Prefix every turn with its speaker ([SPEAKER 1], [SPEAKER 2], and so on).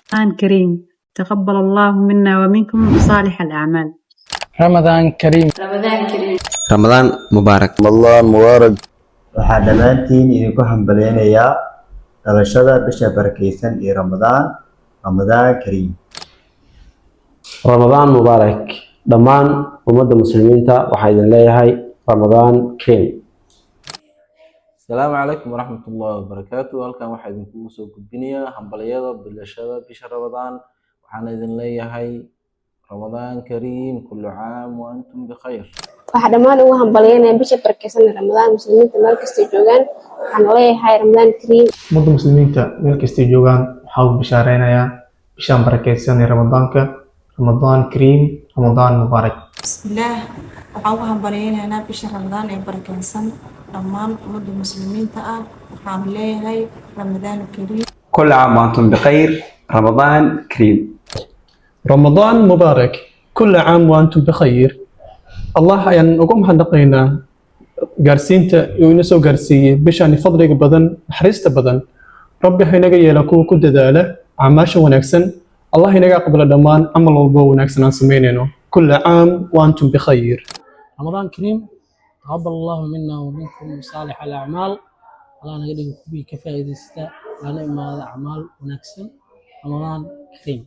[SPEAKER 1] رمضان كريم، تقبل الله منا ومنكم صالح الأعمال.
[SPEAKER 2] رمضان كريم.
[SPEAKER 3] رمضان مبارك.
[SPEAKER 4] رمضان مبارك.
[SPEAKER 5] waxaa dhammaantiin idinku hambaleynayaa dhalashada bisha barakeysan ee Ramadaan Kariim.
[SPEAKER 6] رمضان مبارك دمان أمد المسلمين وحيد الله رمضان كريم.
[SPEAKER 7] السلام عليكم ورحمة الله وبركاته. halkan waxaa idinku soo gudbinayaa hambaliyada bilashada bisha Ramadaan. waxaan idin leeyahay Ramadaan Kariim, kullu caam wa antum bikhayr.
[SPEAKER 8] waxaa dhammaan ugu hambalyeynaya bisha barakeysan ee Ramadaan muslimiinta meel kasta joogaan. waxaan leeyahay Ramadaan Kariim.
[SPEAKER 2] ummadda muslimiinta meel kasta joogaan waxaa ugu bishaareynaya bishan barakeysan ee Ramadaanka. Ramadaan Kariim, Ramadaan Mubaarak.
[SPEAKER 9] bismillaah, waxaan ugu hambalyeynaa bisha Ramadaan ee barakeysan dhammaan ummadda muslimiinta ah. waxaan leeyahay Ramadaan Kariim.
[SPEAKER 3] كل عام وأنتم بخير. رمضان كريم.
[SPEAKER 2] رمضان مبارك. كل عام وأنتم بخير. الله ayaan ugu mahadnaqaynaa gaarsiinta uu ina soo gaarsiiyey bishan fadliga badan naxariista badan. rabbi ha inaga yeelo kuwa ku dadaala acmaasha wanaagsan. الله ينجا قبل الدمان عمل والبو ونكسنا سمينينو كل عام وأنتم بخير.
[SPEAKER 10] رمضان كريم، تقبل الله منا ومنكم صالح الأعمال. الله نقدر كبي كفاية استاء لنا ما أعمال ونكسن. رمضان كريم.